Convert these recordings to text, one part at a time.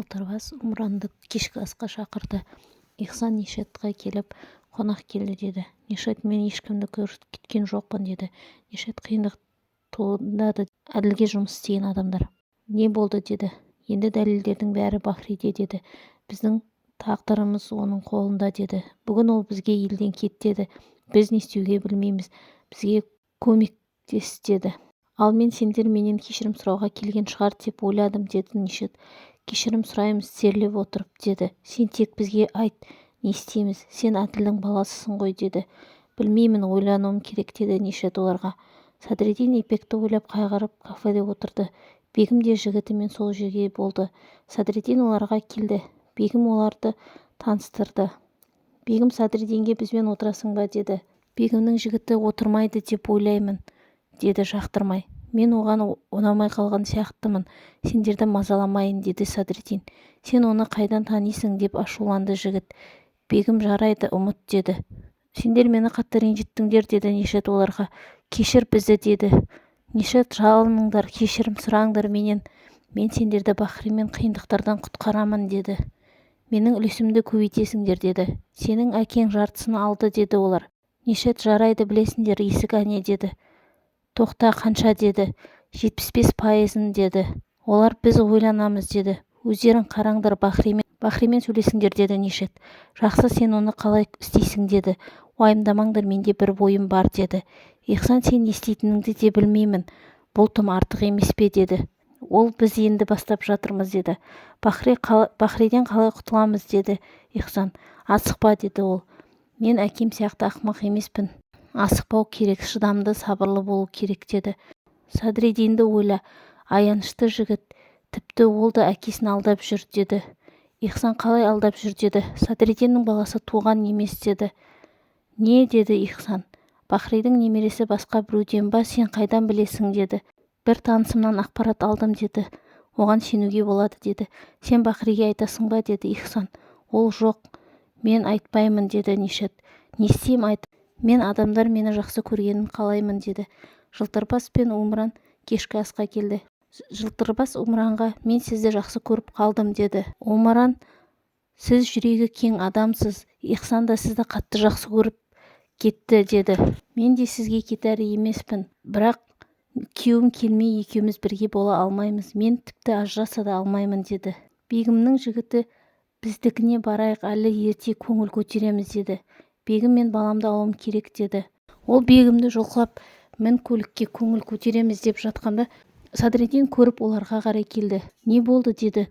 Жалтарбас Умранды кешкі асқа шақырды. Ихсан Нишатқа келіп, қонақ келді деді. Нишат, мен ешкімді кеткен жоқпын деді. Нишат, қиындық туындады. Әділге жұмыс істеген адамдар. Не болды деді. Енді дәлелдердің бәрі Бахриде деді. Біздің тағдырымыз оның қолында деді. Бүгін ол бізге елден кетті. Біз не істеуге білмейміз. Бізге көмектес деді. Ал мен сендер менен кешірім сұрауға келген шығар деп ойладым деді Нишат. Кешірім сұраймыз терлеп отырып деді. Сен тек бізге айт, не істейміз? Сен әділдің баласысың ғой деді. Білмеймін, ойлануым керек деді Нишат оларға. Садриддин Ипекті ойлап қайғырып кафеде отырды. Бегім де жігітімен сол жерге болды. Садриддин оларға келді. Бегім оларды таныстырды. Бегім Садриддинге бізбен отырасың ба деді. Бегімнің жігіті отырмайды деп ойлаймын деді жақтырмай. Мен оған ұнамай қалған сияқтымын. Сендерді мазаламайын деді Садриддин. Сен оны қайдан танисың деп ашуланды жігіт. Бегім жарайды, ұмыт деді. Сендер мені қатты ренжіттіңдер деді Нишат оларға. Кешір бізді деді. Нишат, жалыныңдар, кешірім сұраңдар менен. Мен сендерді Бахри мен қиындықтардан құтқарамын деді. Менің үлесімді көбейтесіңдер деді. Сенің әкең жартысын алды деді олар. Нишат, жарайды, білесіңдер, есік әне деді. Тоқта, қанша деді. 75% деді. Олар біз ойланамыз деді. Өздерің қараңдар, Бахримен сөйлесіңдер деді Нишат. Жақсы, сен оны қалай істейсің деді. Уайымдамаңдар, менде бір ойым бар деді. Ихсан, сен не істейтініңді де білмеймін. Бұл тым артық емес пе деді. Ол біз енді бастап жатырмыз деді. Бахриден қалай құтыламыз деді Ихсан. Асықпа деді ол. Мен әкем сияқты ақымақ емеспін. Асықпау керек, шыдамды, сабырлы болу керек деді. Садриддинді ойла, аянышты жігіт, тіпті ол да әкесін алдап жүр деді. Ихсан, қалай алдап жүр деді. Садриддиннің баласы туған емес деді. Не деді Ихсан. Бахридің немересі басқа біреуден ба, сен қайдан білесің деді. Бір танысымнан ақпарат алдым деді. Оған сенуге болады деді. Сен Бахриге айтасың ба деді Ихсан. Ол жоқ, мен айтпаймын деді Нишат. Не істейм айт. Мен адамдар мені жақсы көргенін қалаймын деді. Жалтарбас пен Умран кешкі асқа келді. Жалтарбас Умранға, мен сізді жақсы көріп қалдым деді. Умран, сіз жүрегі кең адамсыз. Ихсан да сізді қатты жақсы көріп кетті деді. Мен де сізге кетәрі емеспін. Бірақ күйеуім келмей екеуміз бірге бола алмаймыз. Мен тіпті ажыраса да алмаймын деді. Бегімнің жігіті, біздікіне барайық, әлі ерте көңіл көтереміз деді. Бегім, мен баламды алуым керек деді. Ол бегімді жұлқылап, мен көлікке көңіл көтереміз деп жатқанда Садриддин көріп оларға қарай келді. Не болды деді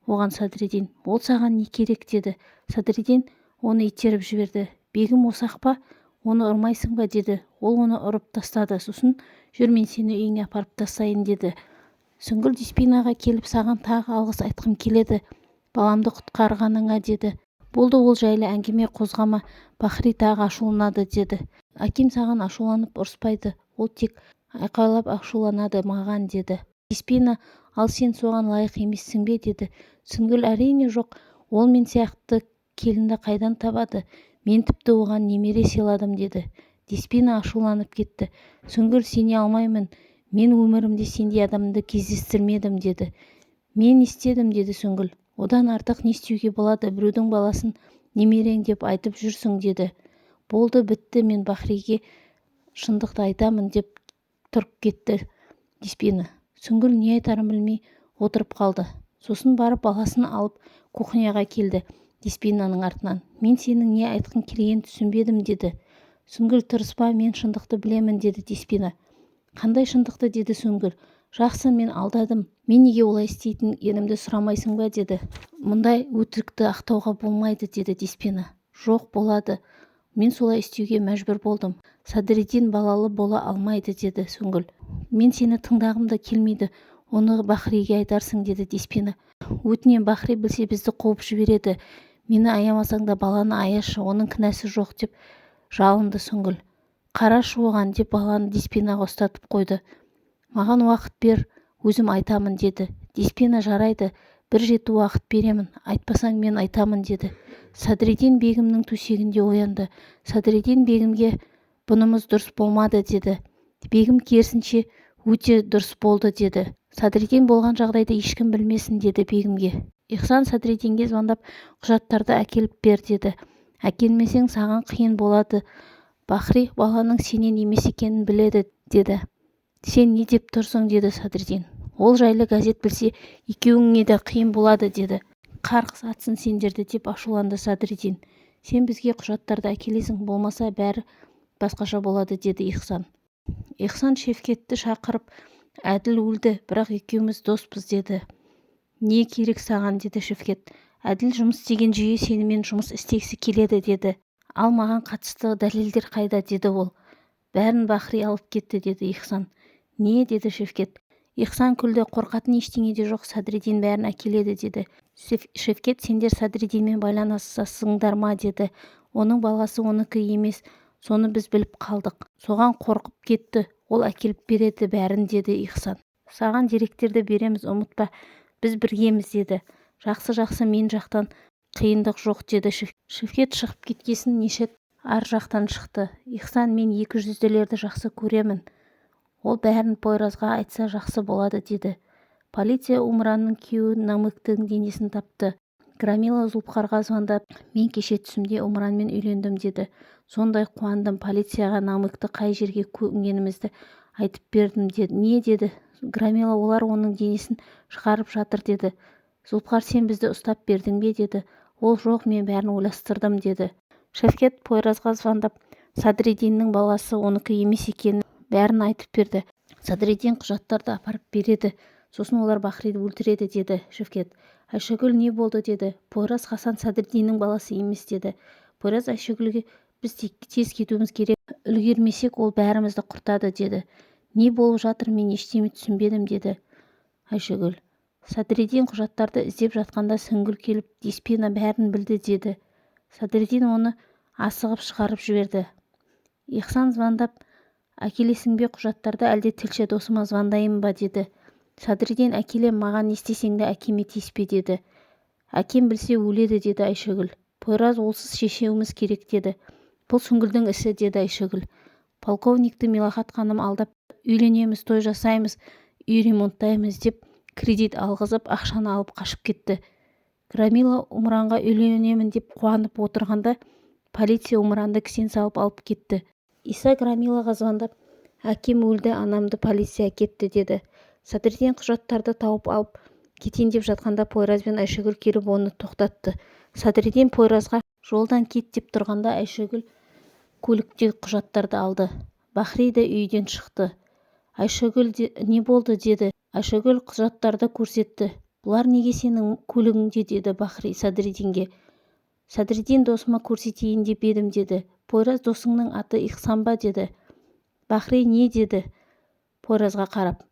оған Садриддин. Ол саған не керек деді. Садриддин оны итеріп жіберді. Бегім осақ па, оны ұрмайсың ба деді. Ол оны ұрып тастады. Сосын жүр, мен сені үйіңе апарып тастайын деді. Сүңгіл Деспинаға келіп, саған тағы алғыс айтқым келеді, баламды құтқарғаныңа деді. Болды, ол жайлы әңгіме қозғама, Бахри тағы ашуланады деді. Әкем саған ашуланып ұрыспайды, ол тек айқайлап ашуланады маған деді. Деспина, ал сен соған лайық емессің бе деді. Сүңгіл, әрине жоқ, ол мен сияқты келінді қайдан табады, мен тіпті оған немере сыйладым деді. Деспина ашуланып кетті. Сүңгіл, сене алмаймын, мен өмірімде сендей адамды кездестірмедім деді. Мен істедім деді Сүңгіл. Одан артық не істеуге болады, біреудің баласын немерең деп айтып жүрсің деді. Болды, бітті, мен Бахриге шындықты айтамын деп тұрып кетті Деспина. Сүңгіл не айтарын білмей отырып қалды. Сосын барып баласын алып кухняға келді Деспинаның артынан. Мен сенің не айтқың келгенін түсінбедім деді. Сүңгіл, тырыспа, мен шындықты білемін деді Деспина. Қандай шындықты деді Сүңгіл. Жақсы, мен алдадым. Мен неге олай істейтін енімді сұрамайсың ба деді. Мұндай өтірікті ақтауға болмайды деді Деспина. Жоқ, болады. Мен солай істеуге мәжбүр болдым. Садриддин балалы бола алмайды деді Сүңгіл. Мен сені тыңдағым да келмейді. Оны Бахриге айтарсың деді Деспина. Өтінем, Бахри білсе бізді қуып жібереді. Мені аямасаң да баланы аяшы, оның кінәсі жоқ деп жалынды Сүңгіл. Қарашы оған деп баланы Деспинаға ұстатып қойды. Маған уақыт бер, өзім айтамын деді. Деспина, жарайды, бір жеті уақыт беремін, айтпасаң мен айтамын деді. Садриддин бегімнің төсегінде оянды. Садриддин бегімге бұнымыз дұрыс болмады деді. Бегім керісінше өте дұрыс болды деді. Садриддин болған жағдайда ешкім білмесін деді бегімге. Ихсан Садриддинге звондап құжаттарды әкеліп бер деді. Әкелмесең саған қиын болады. Бахри баланың сенен емес екенін біледі деді. Сен не деп тұрсың деді Садриддин. Ол жайлы газет білсе екеуіңе де қиын болады деді. Қарғыс атсын сендерді деп ашуланды Садриддин. Сен бізге құжаттарды әкелесің, болмаса бәрі басқаша болады деді Ихсан. Ихсан Шевкетті шақырып, Әділ өлді, бірақ екеуміз доспыз деді. Не керек саған деді Шевкет. Әділ жұмыс істеген жүйе сенімен жұмыс істегісі келеді деді. Ал маған қатысты дәлелдер қайда деді ол. Бәрін Бахри алып кетті деді Ихсан. Не деді Шевкет. Ихсан күлді. Қорқатын ештеңе де жоқ, Садриддин бәрін әкеледі деді. Шевкет, сендер Садриддинмен байланысасыңдар ма деді. Оның баласы оныкі емес, соны біз біліп қалдық. Соған қорқып кетті, ол әкеліп береді бәрін деді Ихсан. Саған деректерді береміз, ұмытпа, біз біргеміз деді. Жақсы, мен жақтан қиындық жоқ деді Шевкет. Шығып кеткесін Нишет ар жақтан шықты. Ихсан, мен 200-лерді жақсы көремін. Ол бәрін Пойразға айтса жақсы болады деді. Полиция Умранның күйеуі Намыктың денесін тапты. Грамила Зулпқарға звондап, мен кеше түсімде Умранмен үйлендім деді. Сондай қуандым, полицияға Намыкты қай жерге көмгенімізді айтып бердім деді. Не деді Грамила, олар оның денесін шығарып жатыр деді. Зулпқар, сен бізді ұстап бердің бе деді. Ол жоқ, мен бәрін ойластырдым деді. Шевкет Пойразға звондап, Садриддиннің баласы оныкі емес екенін бәрін айтып берді. Садриддин құжаттарды апарып береді, сосын олар Бахриді өлтіреді деді Шевкет. Айшагүл, не болды деді. Пойраз Хасан Садриддиннің баласы емес деді. Пойраз Айшагүлге, біз тез кетуіміз керек, үлгермесек ол бәрімізді құртады деді. Не болып жатыр, мен ештеме түсінбедім деді Айшагүл. Садриддин құжаттарды іздеп жатқанда Сүңгіл келіп, Деспина бәрін білді деді. Садриддин оны асығып шығарып жіберді. Ихсан звондап, әкелесің бе құжаттарды, әлде тілші досыма звондайын ба деді. Садриддин, әкелем, маған не істесең де әкеме тиіспе деді. Әкем білсе өледі деді Айшагүл. Пойраз, олсыз шешеуіміз керек деді. Бұл Сүңгілдің ісі деді Айшагүл. Полковникті Мелахат ханым алдап, үйленеміз, той жасаймыз, үй ремонттаймыз деп кредит алғызып, ақшаны алып қашып кетті. Грамила Умранға үйленемін деп қуанып отырғанда, полиция Умранды кісен салып алып кетті. Иса Грамилаға звондап, әкем өлді, анамды полиция кетті деді. Садриддин құжаттарды тауып алып кетейін деп жатқанда Пойраз бен Айшагүл келіп оны тоқтатты. Садриддин Пойразға жолдан кет деп тұрғанда Айшагүл көліктегі құжаттарды алды. Бахри де үйден шықты. Айшагүл, не болды деді. Айшагүл құжаттарды көрсетті. Бұлар неге сенің көлігіңде деді Бахри Садриддинге. Садриддин, досыма көрсетейін деп едім деді. Пойраз, досыңның аты Ихсан ба деді. Бахри, не деді Пойразға қарап.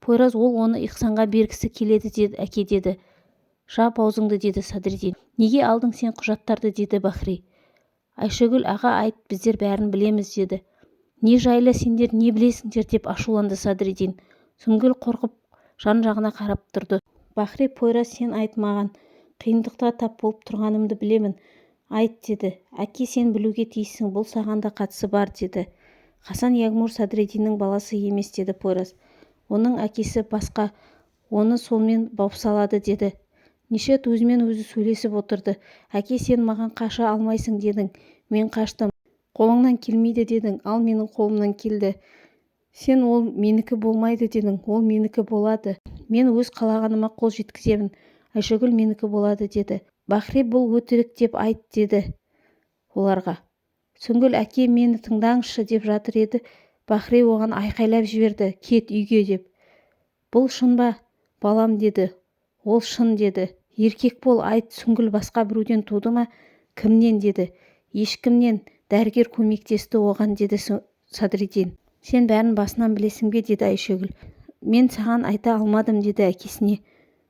Пойраз, ол оны Ихсанға бергісі келеді деді, әке деді. Жап аузыңды деді Садриддин. Неге алдың сен құжаттарды деді Бахри. Айшагүл, аға айт, біздер бәрін білеміз деді. Не жайлы, сендер не білесіңдер деп ашуланды Садриддин. Сүңгіл қорқып жан-жағына қарап тұрды. Бахри, Пойраз, сен айт маған, қиындықта тап болып тұрғанымды білемін. Айт деді. Әке, сен білуге тиіссің, бұл саған да қатысы бар деді. Хасан Ягмур Садриддиннің баласы емес деді Пойраз. Оның әкесі басқа, оны солмен бопсалады деді. Нишет өзімен өзі сөйлесіп отырды. Әке, сен маған қаша алмайсың дедің. Мен қаштым. Қолыңнан келмейді дедің, ал менің қолымнан келді. Сен ол менікі болмайды дедің, ол менікі болады. Мен өз қалағаныма қол жеткіземін. Айшагүл менікі болады деді. Бахри, бұл өтірік деп айт деді оларға. Сүңгіл, әке, мені тыңдаңызшы деп жатыр еді. Бахри оған айқайлап жіберді, кет үйге деп. Бұл шын ба, балам деді. Ол шын деді. Еркек бол, айт, Сүңгіл басқа біреуден туды ма? Кімнен деді. Ешкімнен, дәрігер көмектесті оған деді Садриддин. Сен бәрін басынан білесің бе деді Айшагүл. Мен саған айта алмадым деді әкесіне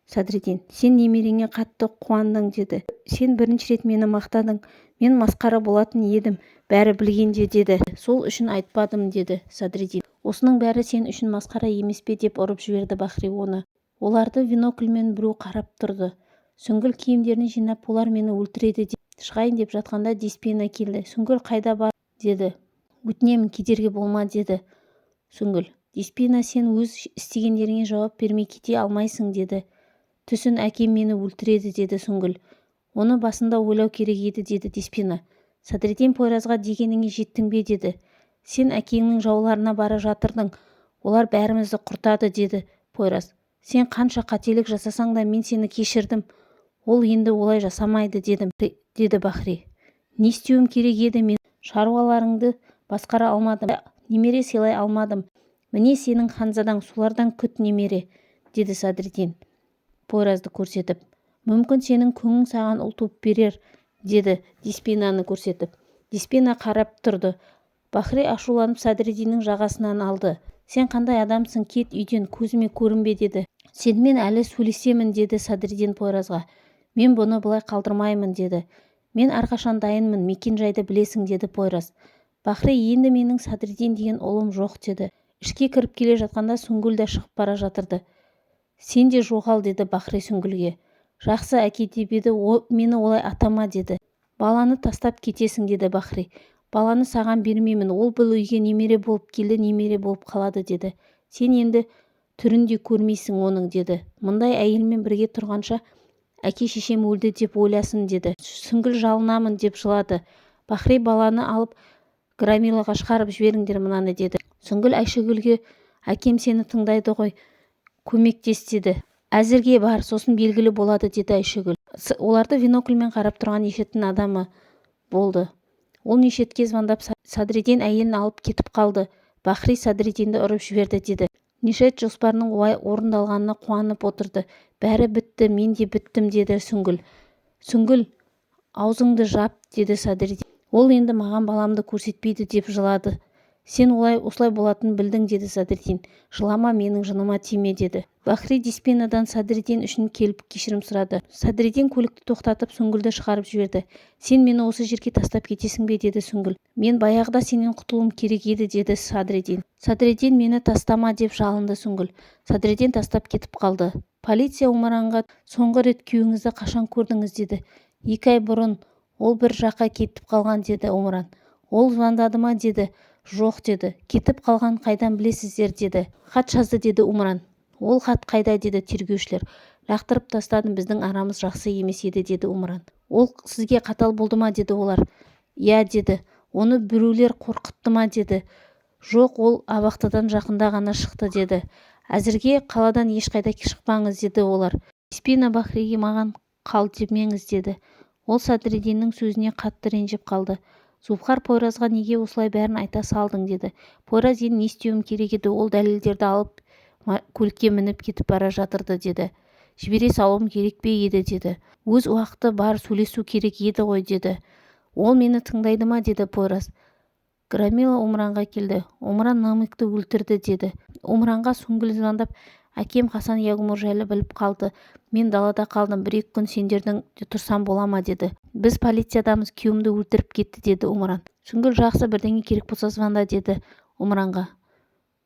Садриддин. Сен немереңе қатты қуандың деді. Сен бірінші рет мені мақтадың. Мен масқара болатын едім, бәрі білгенде деді. Сол үшін айтпадым деді Садриддин. Осының бәрі сен үшін масқара емес пе деп ұрып жіберді Бахри оны. Оларды бинокльмен біреу қарап тұрды. Сүңгіл киімдерін жинап, олар мені өлтіреді деп шығайын деп жатқанда Деспина келді. Сүңгіл қайда бар деді. Өтінемін, кедергі болма деді Сүңгіл. Деспина, сен өз істегендеріңе жауап бермей кете алмайсың деді. түсін әкем мені өлтіреді деді Сүңгіл. Оны басында ойлау керек еді деді Деспина. Садриддин Пойразға дегеніңе жеттің бе деді. Сен әкеңнің жауларына бара жатырдың, олар бәрімізді құртады деді Пойраз. Сен қанша қателік жасасаң да мен сені кешірдім. Ол енді олай жасамайды деді Бахри. Не істеуім керек еді, мен шаруаларыңды басқара алмадым, немере сыйлай алмадым. Міне сенің ханзадаң, солардан күт немере, деді Садриддин Пойразды көрсетіп. Мүмкін сенің күңің саған ұл туып берер, деді Деспинаны көрсетіп. Деспина қарап тұрды. Бахри ашуланып Садриддиннің жағасынан алды. Сен қандай адамсың, кет үйден, көзіме көрінбе деді. Сенімен әлі сөйлесемін, деді Садриддин Пойразға. Мен бұны бұлай қалдырмаймын, деді. Мен әрқашан дайынмын, мекен-жайды білесің, деді Пойраз. Бахри енді менің Садриддин деген ұлым жоқ, деді. Ішке кіріп келе жатқанда Сүңгіл де шығып бара жатырды. Сен де жоғал, деді Бахри Сүңгілге. Жақсы әке деп еді, мені олай атама, деді. Баланы тастап кетесің, деді Бахри. Баланы саған бермеймін, ол бұл үйге немере болып келді, немере болып қалады, деді. Сен енді түрінде көрмейсің оның, деді. Мұндай әйелмен бірге тұрғанша әке шешем өлді деп ойласын, деді. Сүңгіл жалынамын деп жылады. Бахри баланы алып Громилаға шығарып жіберіңдер мынаны, деді. Сүңгіл Айшагүлге әкем сені тыңдайды ғой, көмектес, деді. Әзірге бар, сосын белгілі болады, деді Айшагүл. Оларды бинокльмен қарап тұрған Нишеттің адамы болды. Ол Нишетке звондап Садриддин әйелін алып кетіп қалды. Бахри Садриддинді ұрып жіберді, деді. Нишет жоспарының орындалғанына қуанып отырды. Бәрі бітті, мен де біттім, деді Сүңгіл. Сүңгіл, аузыңды жап, деді Садриддин. Ол енді маған баламды көрсетпейді деп жылады. Сен осылай болатынын білдің, деді Садриддин. Жылама, менің жыныма тиме, деді. Бахри Деспинадан Садриддин үшін келіп кешірім сұрады. Садриддин көлікті тоқтатып Сүңгілді шығарып жіберді. Сен мені осы жерге тастап кетесің бе, деді Сүңгіл. Мен баяғыда сенен құтылуым керек еді, деді Садриддин. Садриддин, мені тастама деп жалынды Сүңгіл. Садриддин тастап кетіп қалды. Полиция Омаранға соңғы рет күйеуіңізді қашан көрдіңіз, деді. 2 ай бұрын, ол бір жаққа кетіп қалған, деді Омаран. Ол звондады ма, деді. Жоқ, деді. Кетіп қалған қайдан білесіздер, деді. Хат жазды, деді Омаран. Ол хат қайда, деді тергеушілер. Лақтырып тастадым, біздің арамыз жақсы емес еді, деді Омаран. Ол сізге қатал болды ма, деді олар. Иә, деді. Оны біреулер қорқытты ма, деді. Жоқ, ол абақтыдан жақында ғана шықты, деді. Әзірге қаладан ешқайда шықпаңыз, деді олар. Деспина Бахриге маған қал демеңіз, деді. Ол Садриддиннің сөзіне қатты ренжіп қалды. Зулфухар Пойразға неге осылай бәрін айта салдың, деді. Пойраз, енді не істеуім керек еді, ол дәлелдерді алып көлікке мініп кетіп бара жатырды, деді. Жібере салуым керек пе еді, деді. Өз уақыты бар, сөйлесу керек еді ғой, деді. Ол мені тыңдайды ма, деді Пойраз. Громила Омаранға келді. Омаран Намикті өлтірді, деді. Омаранға Сүңгіл звондап, әкем Хасан Ягумур жайлы біліп қалды. Мен далада қалдым, 1-2 күн сендердің тұрсам бола ма, деді. Біз полициядамыз, күйеуімді өлтіріп кетті, деді Омаран. Сүңгіл, жақсы, бірдеңе керек болса звонда, деді Омаранға.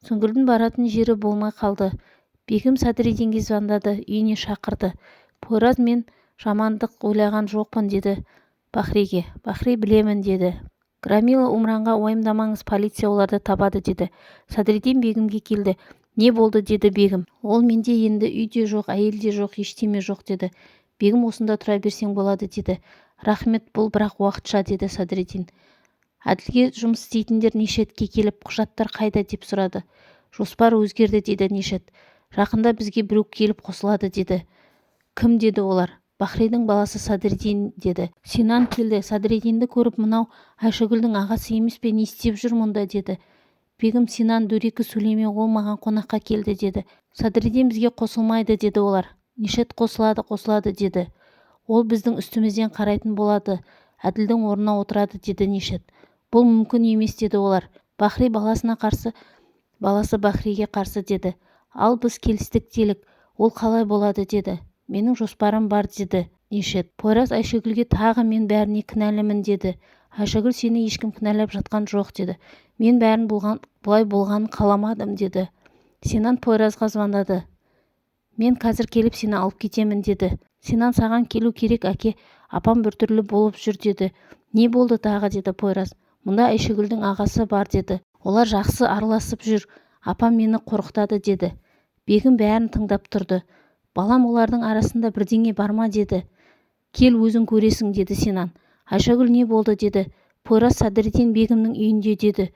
Сүңгілдің баратын жері болмай қалды. Бегім Садриддинге звондады, үйіне шақырды. Пойраз, мен жамандық ойлаған жоқпын, деді Бахриге. Бахри, білемін, деді. Громила Омаранға уайымдамаңыз, полиция оларды табады, деді. Садриддин бегімге келді. Не болды, деді бегім. Ол менде енді үйде жоқ, әйелде жоқ, ештеме жоқ, деді. Бегім, осында тұра берсең болады, деді. Рахмет, бұл бірақ уақытша, деді Садриддин. Әділге жұмыс істейтіндер Нишетке келіп, құжаттар қайда деп сұрады. Жоспар өзгерді, деді Нишет. Жақында бізге біреу келіп қосылады, деді. Кім, деді олар. Бахридің баласы Садриддин, деді. Синан келді. Садриддинді көріп, мынау Айшагүлдің ағасы емес пе, не істеп жүр мұнда, деді. Бегім, Синан дөрекі сөйлеме, ол маған қонаққа келді, деді. Садриддин бізге қосылмайды, деді олар. Нишет қосылады, деді. Ол біздің үстімізден қарайтын болады, әділдің орнына отырады, деді Нишет. Бұл мүмкін емес, деді олар. Бахри баласына қарсы, баласы Бахриге қарсы, деді. Ал біз келістік делік, ол қалай болады, деді. Менің жоспарым бар, деді Нишет. Пойраз Айшагүлге тағы мен бәріне кінәлімін, деді. Айшагүл, сені ешкім кінәлап жатқан жоқ, деді. Мен бәрін бұлай болғанын қаламадым, деді. Синан Пойразға звондады. Мен қазір келіп сені алып кетемін, деді. Синан, саған келу керек, әке, апам біртүрлі болып жүр, деді. Не болды тағы, деді Пойраз. Мұнда Айшагүлдің ағасы бар, деді. Олар жақсы араласып жүр, апам мені қорқытады, деді. Бегім бәрін тыңдап тұрды. балам, олардың арасында бірдеңе бар ма деді. Кел өзің көресің деді Синан. Айшагүл не болды деді. Пойрас Садриддин бегімнің үйінде деді.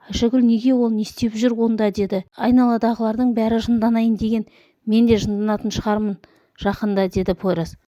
Айшагүл неге, ол не істеп жүр онда деді. Айналадағылардың бәрі жынданайын деген, мен де жынданатын шығармын жақында деді Пойрас.